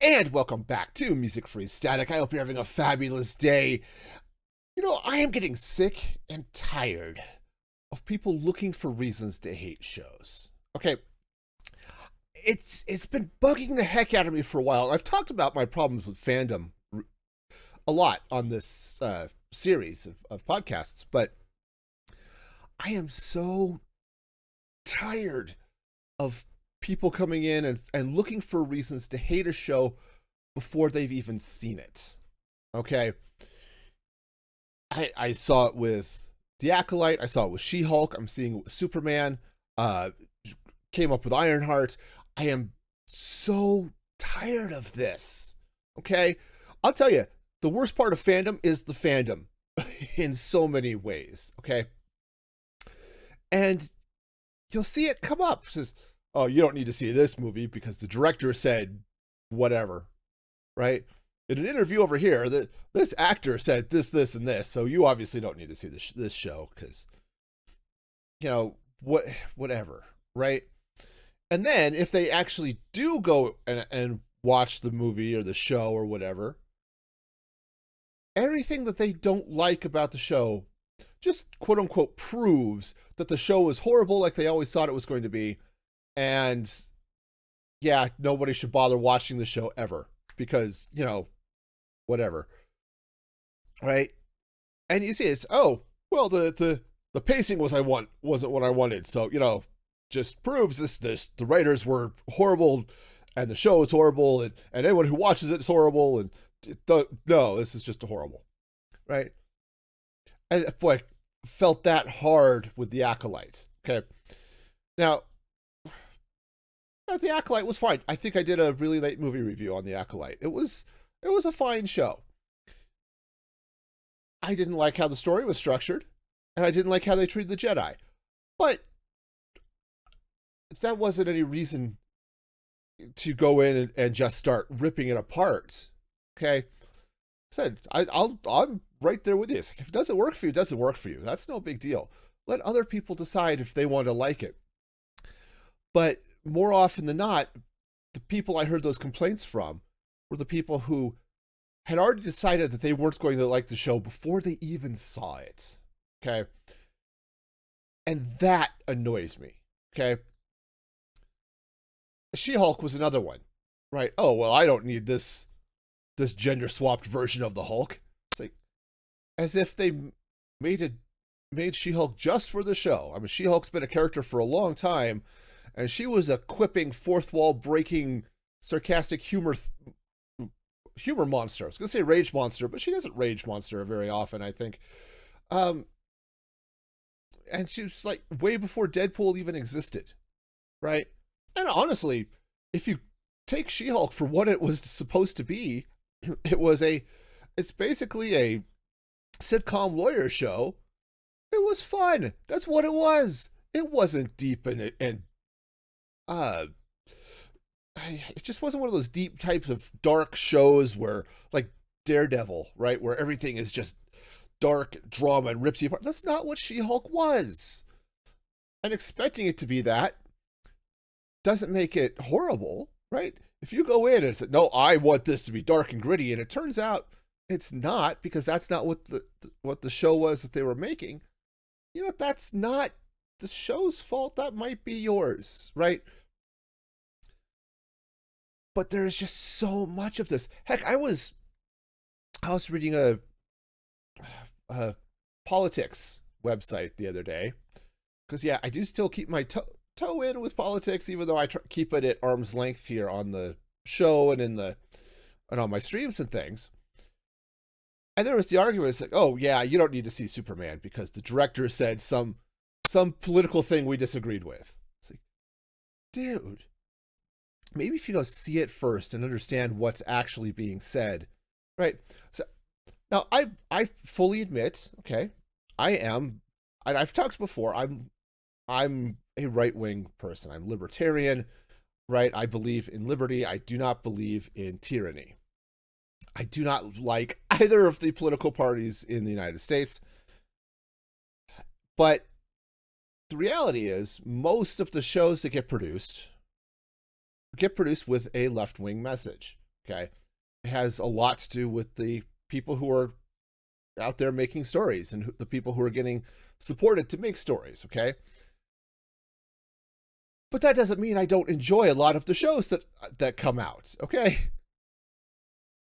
And welcome back to Music Free Static. I hope you're having a fabulous day. I am getting sick and tired of people looking for reasons to hate shows. Okay, it's been bugging the heck out of me for a while. I've talked about my problems with fandom a lot on this series of podcasts, but I am so tired of people coming in and looking for reasons to hate a show before they've even seen it. Okay. I saw it with The Acolyte. I saw it with She-Hulk. I'm seeing it with Superman. Uh, Came up with Ironheart. I am so tired of this. Okay. I'll tell you, the worst part of fandom is the fandom in so many ways. Okay. And you'll see it come up. It says, oh, you don't need to see this movie because the director said whatever, right? In an interview over here, this actor said this, and this, so you obviously don't need to see this show because, whatever, right? And then if they actually do go and watch the movie or the show or whatever, everything that they don't like about the show just quote unquote proves that the show was horrible like they always thought it was going to be. And yeah, nobody should bother watching the show ever because, whatever. Right? And you see it's, oh, well, the pacing wasn't what I wanted. So, just proves this the writers were horrible and the show is horrible and anyone who watches it is horrible and no, this is just horrible. Right? And boy, felt that hard with The Acolyte. Okay. Now, The Acolyte was fine. I think I did a really late movie review on The Acolyte. It was a fine show. I didn't like how the story was structured, and I didn't like how they treated the Jedi. But that wasn't any reason to go in and just start ripping it apart. Okay, I'm right there with you. If it doesn't work for you, it doesn't work for you. That's no big deal. Let other people decide if they want to like it. But more often than not, the people I heard those complaints from were the people who had already decided that they weren't going to like the show before they even saw it. Okay. And that annoys me. Okay. She-Hulk was another one. Right. Oh, well, I don't need this gender swapped version of the Hulk. It's like as if they made She-Hulk just for the show. I mean, She-Hulk's been a character for a long time, and she was a quipping, fourth wall breaking, sarcastic humor monster. I was gonna say rage monster, but she doesn't rage monster very often, I think. And she was like way before Deadpool even existed, right? And honestly, if you take She-Hulk for what it was supposed to be, it's basically a sitcom lawyer show. It was fun. That's what it was. It wasn't deep and it just wasn't one of those deep types of dark shows where like Daredevil, right, where everything is just dark drama and rips you apart. That's not what She-Hulk was. And expecting it to be that doesn't make it horrible, right? If you go in and say, no, I want this to be dark and gritty, and it turns out it's not because that's not what the show was that they were making, that's not the show's fault. That might be yours, right? But there's just so much of this. Heck, I was reading a politics website the other day because yeah, I do still keep my toe in with politics, even though I keep it at arm's length here on the show and and on my streams and things. And there was the argument, it's like, oh yeah, you don't need to see Superman because the director said some political thing we disagreed with. It's like, dude, maybe if you go see it first and understand what's actually being said, right? So now I fully admit, okay, I am, and I've talked before, I'm a right-wing person. I'm libertarian, right? I believe in liberty. I do not believe in tyranny. I do not like either of the political parties in the United States. But the reality is most of the shows that get produced with a left-wing message. Okay. It has a lot to do with the people who are out there making stories and the people who are getting supported to make stories. Okay. But that doesn't mean I don't enjoy a lot of the shows that come out. Okay.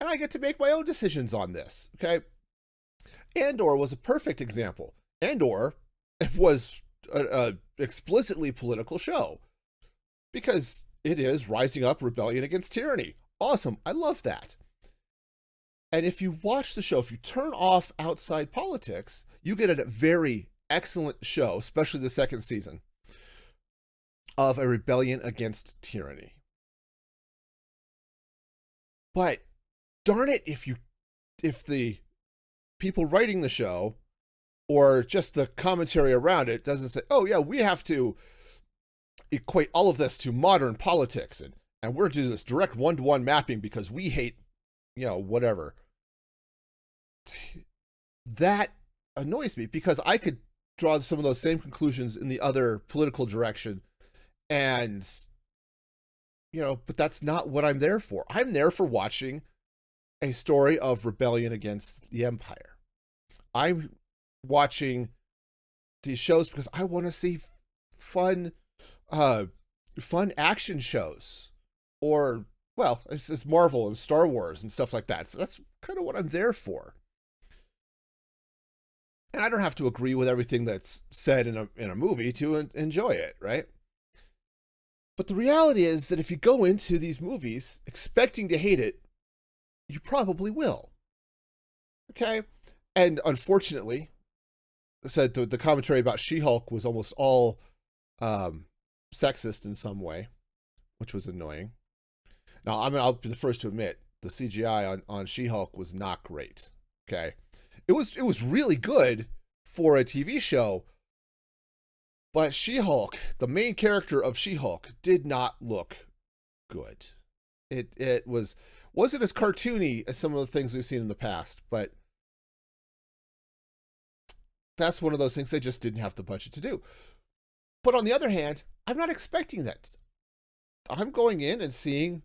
And I get to make my own decisions on this. Okay. Andor was a perfect example. Andor was a explicitly political show because it is rising up rebellion against tyranny. Awesome. I love that. And if you watch the show, if you turn off outside politics, you get a very excellent show, especially the second season, of a rebellion against tyranny. But darn it, if the people writing the show or just the commentary around it doesn't say, oh yeah, we have to equate all of this to modern politics and we're doing this direct one-to-one mapping because we hate, whatever. That annoys me because I could draw some of those same conclusions in the other political direction and, but that's not what I'm there for. I'm there for watching a story of rebellion against the empire. I'm watching these shows because I want to see fun action shows, or it's Marvel and Star Wars and stuff like that. So that's kind of what I'm there for. And I don't have to agree with everything that's said in a movie to enjoy it, right? But the reality is that if you go into these movies expecting to hate it, you probably will. Okay? And unfortunately, said the commentary about She-Hulk was almost all sexist in some way, which was annoying. Now, I'll be the first to admit the CGI on She-Hulk was not great. Okay? It was really good for a TV show, but She-Hulk, the main character of She-Hulk, did not look good. It wasn't as cartoony as some of the things we've seen in the past, but that's one of those things they just didn't have the budget to do. But on the other hand, I'm not expecting that. I'm going in and seeing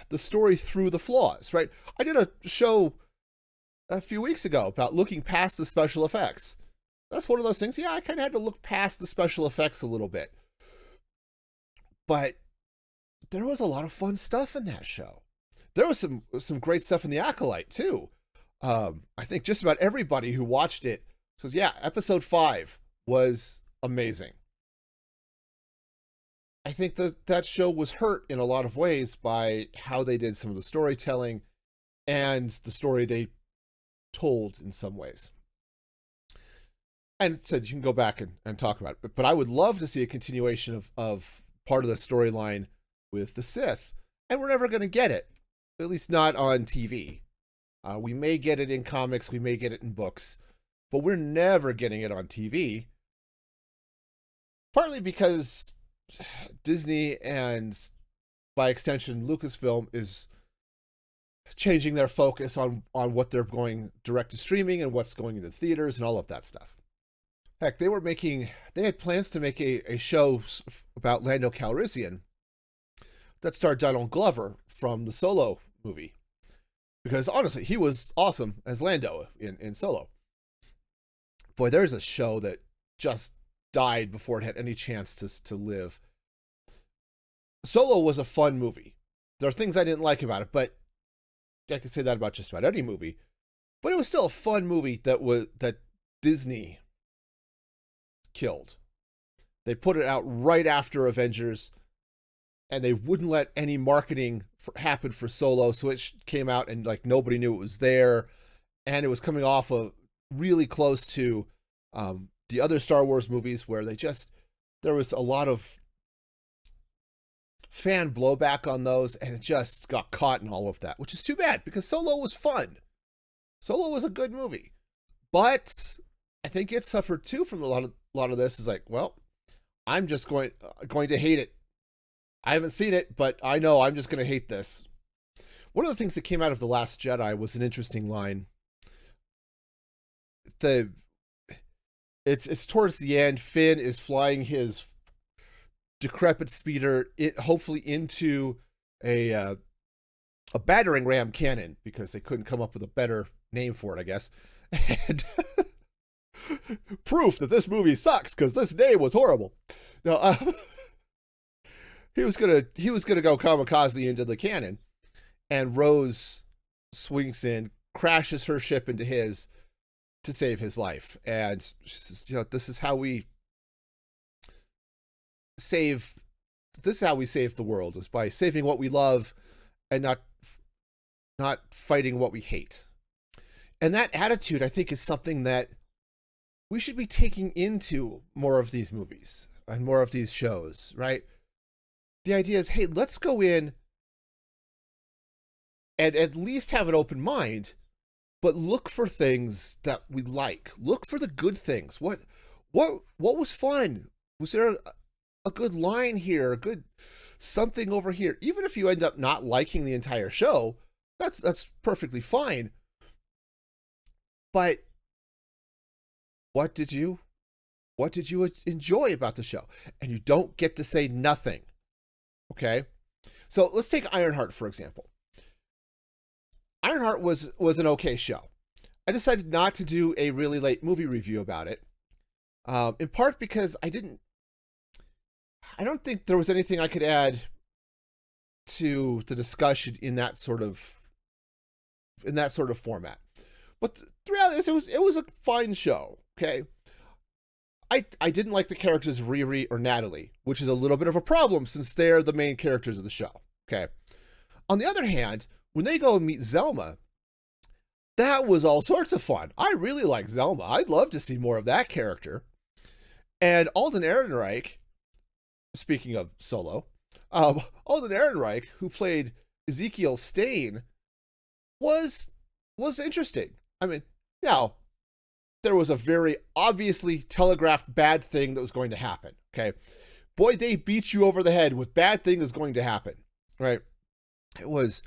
the story through the flaws, right? I did a show a few weeks ago about looking past the special effects. That's one of those things, I kind of had to look past the special effects a little bit. But there was a lot of fun stuff in that show. There was some great stuff in The Acolyte, too. I think just about everybody who watched it says, episode 5 was amazing. I think that show was hurt in a lot of ways by how they did some of the storytelling and the story they told in some ways. And said you can go back and talk about it. But I would love to see a continuation of part of the storyline with the Sith. And we're never going to get it, at least not on TV. We may get it in comics, we may get it in books, but we're never getting it on TV. Partly because Disney and, by extension, Lucasfilm is changing their focus on what they're going direct to streaming and what's going into theaters and all of that stuff. Heck, they had plans to make a show about Lando Calrissian that starred Donald Glover from the Solo movie. Because honestly, he was awesome as Lando in Solo. Boy, there's a show that just died before it had any chance to live. Solo was a fun movie. There are things I didn't like about it, but I can say that about just about any movie. But it was still a fun movie that Disney killed. They put it out right after Avengers, and they wouldn't let any marketing happen for Solo, so it came out and nobody knew it was there, and it was coming off of really close to the other Star Wars movies where there was a lot of fan blowback on those, and it just got caught in all of that, which is too bad because Solo was fun. Solo was a good movie, but I think it suffered too from a lot of this. Is I'm just going to hate it. I haven't seen it, but I know I'm just going to hate this. One of the things that came out of The Last Jedi was an interesting line. It's towards the end. Finn is flying his decrepit speeder, hopefully into a a battering ram cannon, because they couldn't come up with a better name for it, I guess. And proof that this movie sucks because this name was horrible. No, he was gonna go kamikaze into the cannon, and Rose swings in, crashes her ship into his to save his life. And she says, this is how we save the world, is by saving what we love and not fighting what we hate. And that attitude, I think, is something that we should be taking into more of these movies and more of these shows, right? The idea is, hey, let's go in and at least have an open mind, but look for things that we like. Look for the good things. What was fun? Was there a good line here? A good something over here? Even if you end up not liking the entire show, that's perfectly fine. But what did you enjoy about the show? And you don't get to say nothing. Okay? So let's take Ironheart, for example. Ironheart was an okay show. I decided not to do a really late movie review about it. In part because I don't think there was anything I could add to the discussion in that sort of format. But the reality is, it was a fine show. Okay, I didn't like the characters of Riri or Natalie, which is a little bit of a problem since they're the main characters of the show. Okay, on the other hand, when they go and meet Zelma, that was all sorts of fun. I really like Zelma. I'd love to see more of that character. And Alden Ehrenreich, speaking of Solo, Alden Ehrenreich, who played Ezekiel Stain, was interesting. I mean, now, there was a very obviously telegraphed bad thing that was going to happen, okay? Boy, they beat you over the head with bad thing is going to happen, right? It was,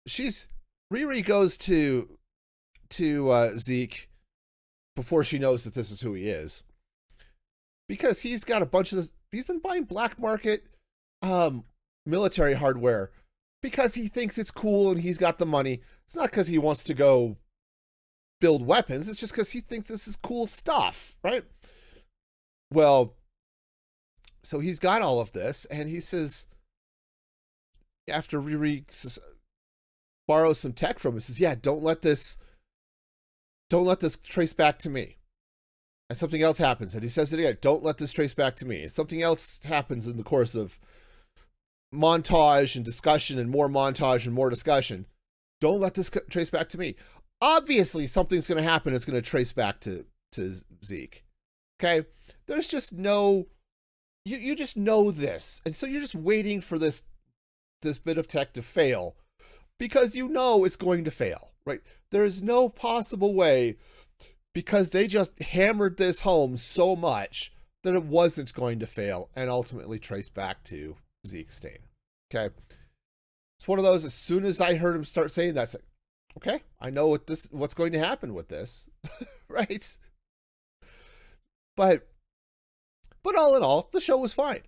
Riri goes to Zeke before she knows that this is who he is, because he's got a bunch of he's been buying black market military hardware because he thinks it's cool and he's got the money. It's not because he wants to go build weapons. It's just because he thinks this is cool stuff, right? Well, so he's got all of this, and he says, after Riri borrows some tech from him, he says, yeah, don't let this trace back to me. And something else happens, and he says it again, don't let this trace back to me. And something else happens in the course of montage and discussion and more montage and more discussion. Don't let this trace back to me. Obviously, something's going to happen. It's going to trace back to Zeke. Okay? There's just no... You just know this. And so you're just waiting for this bit of tech to fail because you know it's going to fail, right? There's no possible way, because they just hammered this home so much, that it wasn't going to fail and ultimately trace back to Zeke Stain. Okay? It's one of those, as soon as I heard him start saying that, it's like, okay, I know what's going to happen with this, right? But all in all, the show was fine.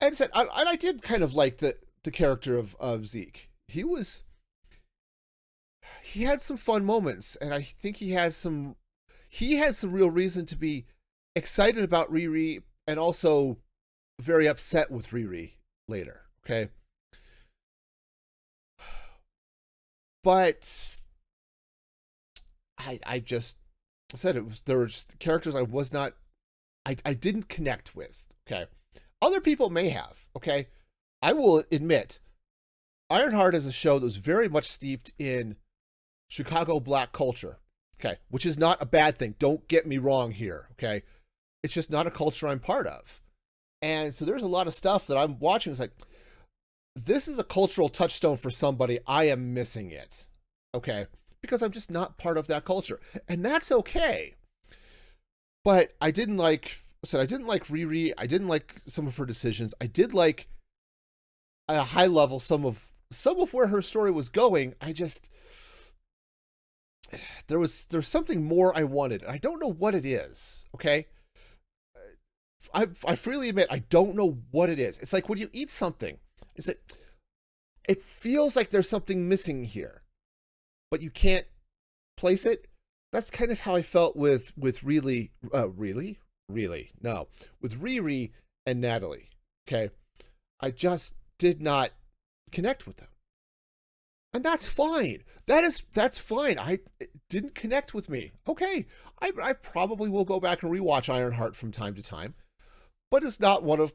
And I did kind of like the character of Zeke. He had some fun moments, and I think he had some real reason to be excited about Riri and also very upset with Riri later. Okay. But I just said there were just characters I didn't connect with. Okay. Other people may have. Okay. I will admit, Ironheart is a show that was very much steeped in Chicago black culture. Okay. Which is not a bad thing. Don't get me wrong here. Okay. It's just not a culture I'm part of. And so there's a lot of stuff that I'm watching. It's like, this is a cultural touchstone for somebody. I am missing it. Okay. Because I'm just not part of that culture. And that's okay. But I didn't like Riri. I didn't like some of her decisions. I did like, at a high level, some of where her story was going. There's something more I wanted. And I don't know what it is. Okay. I freely admit, I don't know what it is. It's like when you eat something, it's like, it feels like there's something missing here, but you can't place it. That's kind of how I felt with really no, with Riri and Natalie. Okay, I just did not connect with them, and that's fine. That's fine. It didn't connect with me. Okay, I probably will go back and rewatch Ironheart from time to time, but it's not going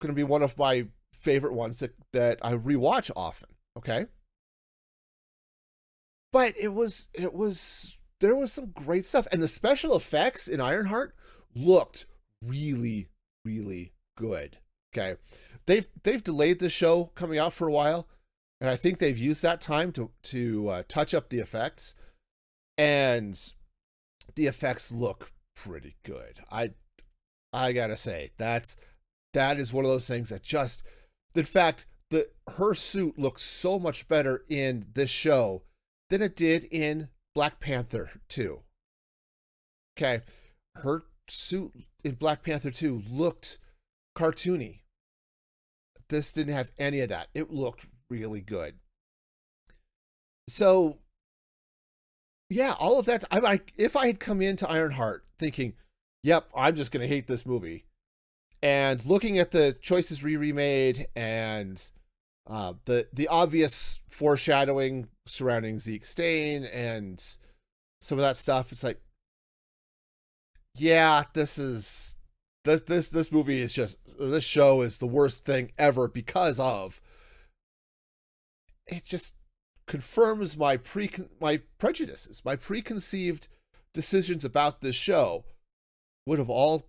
to be one of my favorite ones that I rewatch often. Okay, but there was some great stuff, and the special effects in Ironheart looked really, really good. Okay, they've delayed the show coming out for a while, and I think they've used that time to touch up the effects, and the effects look pretty good. I gotta say that is one of those things that just, in fact, her suit looks so much better in this show than it did in Black Panther 2. Okay, her suit in Black Panther 2 looked cartoony. This didn't have any of that. It looked really good. So, yeah, all of that. If I had come into Ironheart thinking, yep, I'm just going to hate this movie, and looking at the choices Riri made and the obvious foreshadowing surrounding Zeke Stain and some of that stuff, it's like, yeah, this movie is just, this show is the worst thing ever because of, it just confirms my prejudices, my preconceived decisions about this show would have all,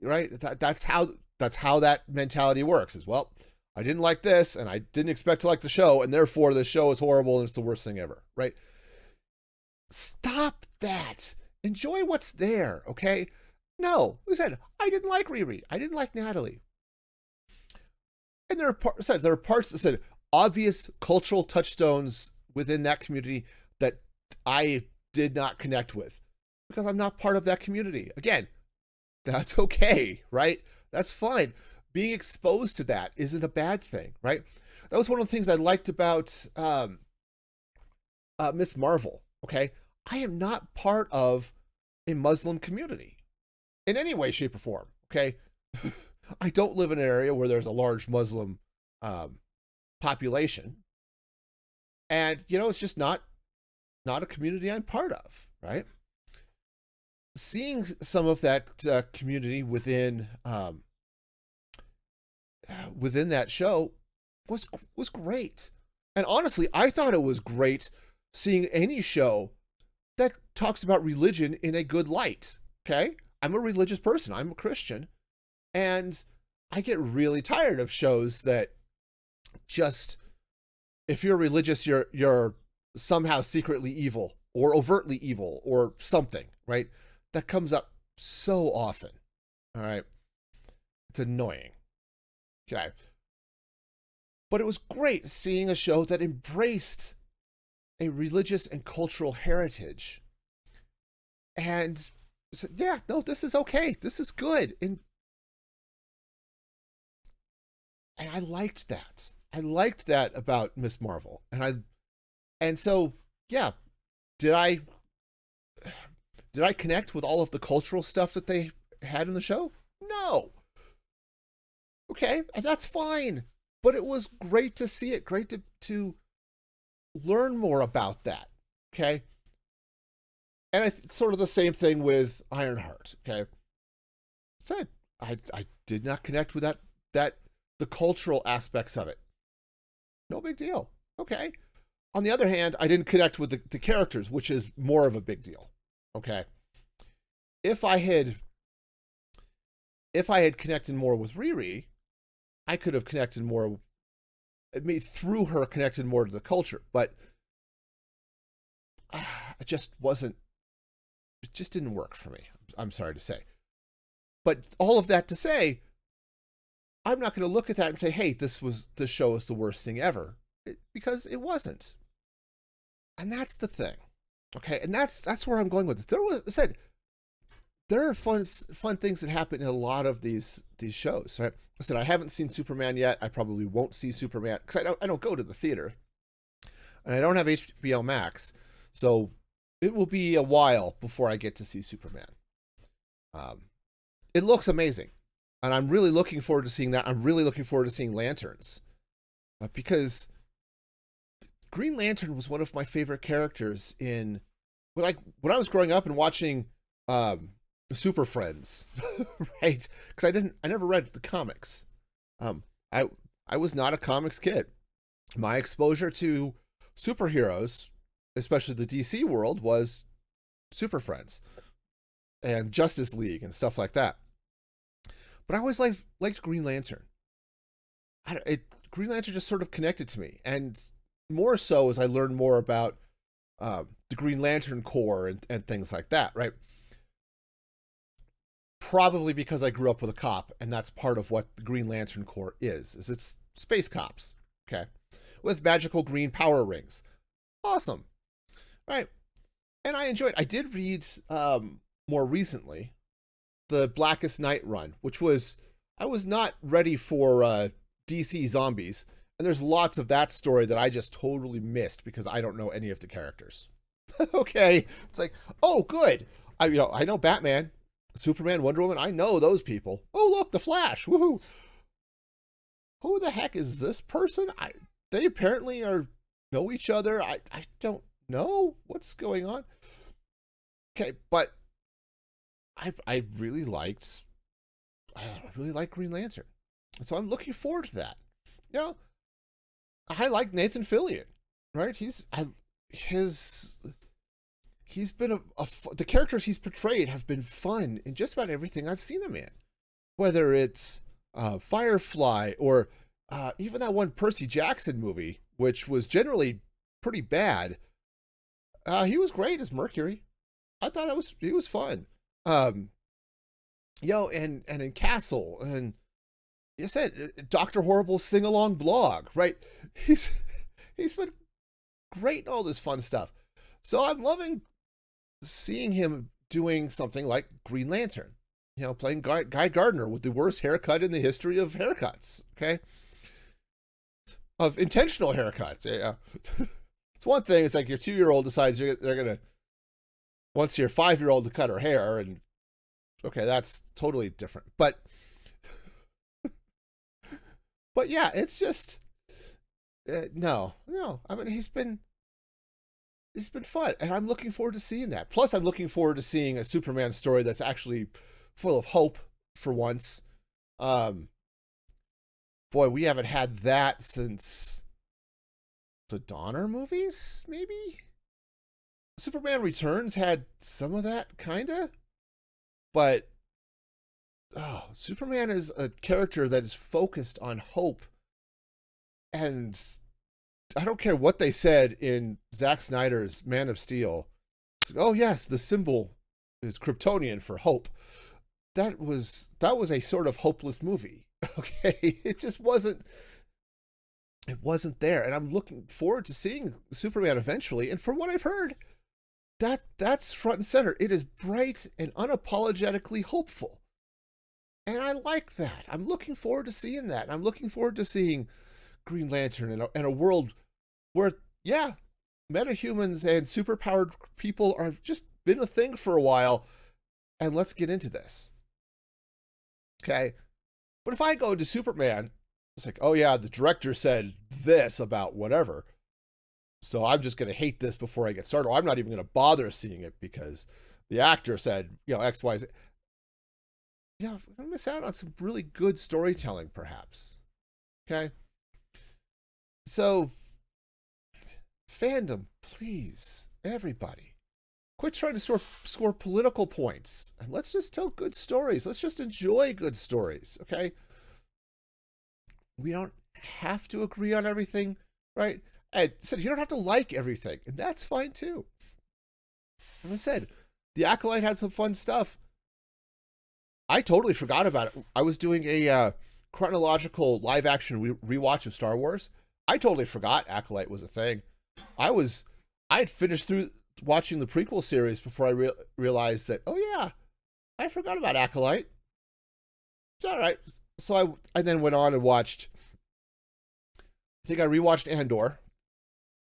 right? That's how that mentality works, is, well, I didn't like this and I didn't expect to like the show, and therefore the show is horrible and it's the worst thing ever, right? Stop that. Enjoy what's there, okay? No, we said, I didn't like Riri. I didn't like Natalie. And there are parts that said obvious cultural touchstones within that community that I did not connect with because I'm not part of that community. Again, that's okay, right? That's fine. Being exposed to that isn't a bad thing, right? That was one of the things I liked about Miss Marvel, okay? I am not part of a Muslim community in any way, shape, or form, okay? I don't live in an area where there's a large Muslim population. And, it's just not a community I'm part of, right? Seeing some of that community within that show was great. And honestly, I thought it was great seeing any show that talks about religion in a good light, okay? I'm a religious person. I'm a Christian. And I get really tired of shows that just, if you're religious, you're somehow secretly evil or overtly evil or something, right? That comes up so often, all right? It's annoying, okay? But it was great seeing a show that embraced a religious and cultural heritage and said, yeah, no, this is okay. This is good. And I liked that. I liked that about Miss Marvel. And so, yeah, did I connect with all of the cultural stuff that they had in the show? No. Okay, and that's fine. But it was great to see it. Great to learn more about that. Okay. And it's sort of the same thing with Ironheart. Okay. Said I did not connect with that the cultural aspects of it. No big deal. Okay. On the other hand, I didn't connect with the characters, which is more of a big deal. Okay. If I had connected more with Riri, I could have connected more, through her, connected more to the culture, but it just didn't work for me. I'm sorry to say. But all of that to say, I'm not going to look at that and say, hey, this show is the worst thing ever, because it wasn't. And that's the thing. Okay. And that's where I'm going with it. there are fun things that happen in a lot of these shows, right? I said I haven't seen Superman yet. I probably won't see Superman because I don't go to the theater, and I don't have HBO Max, so it will be a while before I get to see Superman. Um, it looks amazing, and I'm really looking forward to seeing that. I'm really looking forward to seeing Lanterns, because Green Lantern was one of my favorite characters in, like, when I was growing up and watching Super Friends, right? Because I never read the comics. Um, I I was not a comics kid. My exposure to superheroes, especially the DC world, was Super Friends and Justice League and stuff like that. But I always liked Green Lantern. Green Lantern just sort of connected to me, and more so as I learned more about the Green Lantern Corps and things like that, right? Probably because I grew up with a cop, and that's part of what the Green Lantern Corps is it's space cops, okay, with magical green power rings. Awesome, right? And I enjoyed. I did read more recently the Blackest Night run, which was, I was not ready for DC zombies, and there's lots of that story that I just totally missed because I don't know any of the characters. Okay, it's like, oh, good. I know Batman, Superman, Wonder Woman. I know those people. Oh, look, the Flash. Woohoo! Who the heck is this person? They apparently know each other. I don't know what's going on. Okay, but I really liked Green Lantern, so I'm looking forward to that. You know, I like Nathan Fillion, right? He's been the characters he's portrayed have been fun in just about everything I've seen him in, whether it's Firefly or even that one Percy Jackson movie, which was generally pretty bad. He was great as Mercury. I thought he was fun. And in Castle, and you said Dr. Horrible's sing-along blog, right? He's been great in all this fun stuff. So I'm loving seeing him doing something like Green Lantern, playing Guy Gardner with the worst haircut in the history of haircuts, okay? Of intentional haircuts. Yeah. It's one thing, it's like your 2-year-old decides they're going to, once your 5-year-old to cut her hair, and okay, that's totally different. But yeah, it's just, no. I mean, he's been fun, and I'm looking forward to seeing that. Plus, I'm looking forward to seeing a Superman story that's actually full of hope for once. Boy, we haven't had that since the Donner movies, maybe? Superman Returns had some of that, kinda. But, Superman is a character that is focused on hope. And I don't care what they said in Zack Snyder's Man of Steel. Oh yes, the symbol is Kryptonian for hope. That was a sort of hopeless movie. Okay, it just wasn't there, and I'm looking forward to seeing Superman eventually. And from what I've heard, that's front and center. It is bright and unapologetically hopeful, and I like that. I'm looking forward to seeing that. I'm looking forward to seeing Green Lantern in a world where, yeah, metahumans and superpowered people are just been a thing for a while, and let's get into this. Okay? But if I go to Superman, it's like, oh yeah, the director said this about whatever, so I'm just going to hate this before I get started. Or I'm not even going to bother seeing it because the actor said, X, Y, Z. Yeah, I'm going to miss out on some really good storytelling, perhaps. Okay? So, fandom, please, everybody, quit trying to score political points, and let's just tell good stories. Let's just enjoy good stories, okay? We don't have to agree on everything, right? I said you don't have to like everything, and that's fine too. And I said, The Acolyte had some fun stuff. I totally forgot about it. I was doing a chronological live-action rewatch of Star Wars. I totally forgot Acolyte was a thing. I had finished through watching the prequel series before I realized that, oh yeah, I forgot about Acolyte. It's all right. So I then went on and watched. I think I rewatched Andor.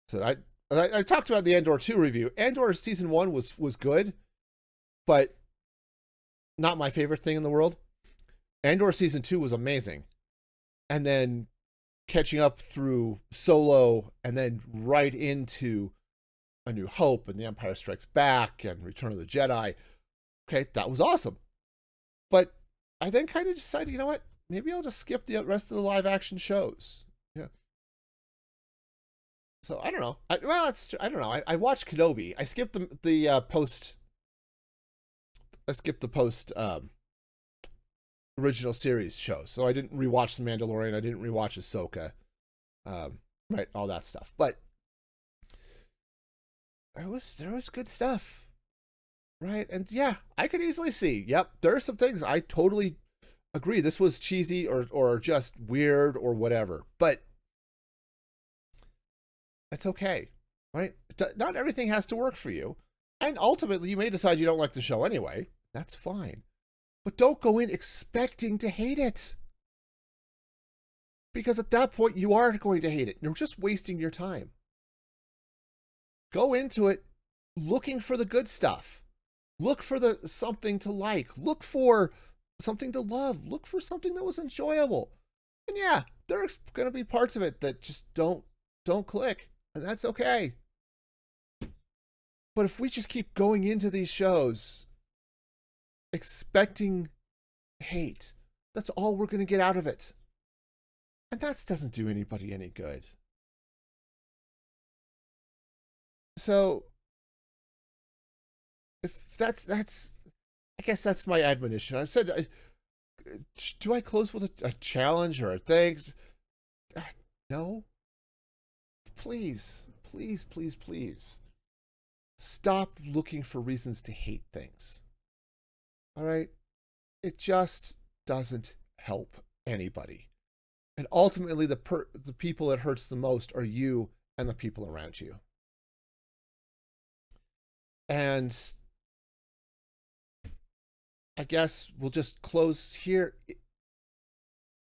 So I talked about the Andor 2 review. Andor season 1 was good, but not my favorite thing in the world. Andor season 2 was amazing. And then catching up through Solo and then right into A New Hope and The Empire Strikes Back and Return of the Jedi. Okay, that was awesome. But I then kind of decided, you know what? Maybe I'll just skip the rest of the live action shows. Yeah. So I don't know. I don't know. I watched Kenobi. I skipped the post. I skipped the post original series show, so I didn't rewatch The Mandalorian. I didn't rewatch Ahsoka, right? All that stuff. But there was good stuff, right? And yeah, I could easily see. Yep, there are some things I totally agree. This was cheesy or just weird or whatever, but it's okay, right? Not everything has to work for you, and ultimately, you may decide you don't like the show anyway. That's fine. But don't go in expecting to hate it. Because at that point, you are going to hate it. You're just wasting your time. Go into it looking for the good stuff. Look for the something to like. Look for something to love. Look for something that was enjoyable. And yeah, there's going to be parts of it that just don't click. And that's okay. But if we just keep going into these shows expecting hate, that's all we're going to get out of it. And that doesn't do anybody any good. So, if that's I guess that's my admonition. I said, do I close with a challenge or a thanks? No. Please, please, please, please. Stop looking for reasons to hate things. All right? It just doesn't help anybody. And ultimately, the people it hurts the most are you and the people around you. And I guess we'll just close here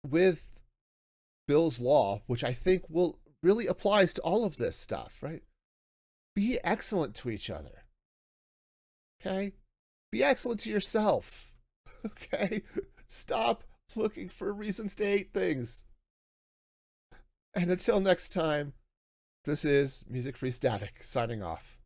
with Bill's Law, which I think will really applies to all of this stuff, right? Be excellent to each other. Okay? Be excellent to yourself. Okay? Stop looking for reasons to hate things. And until next time, this is Music Free Static signing off.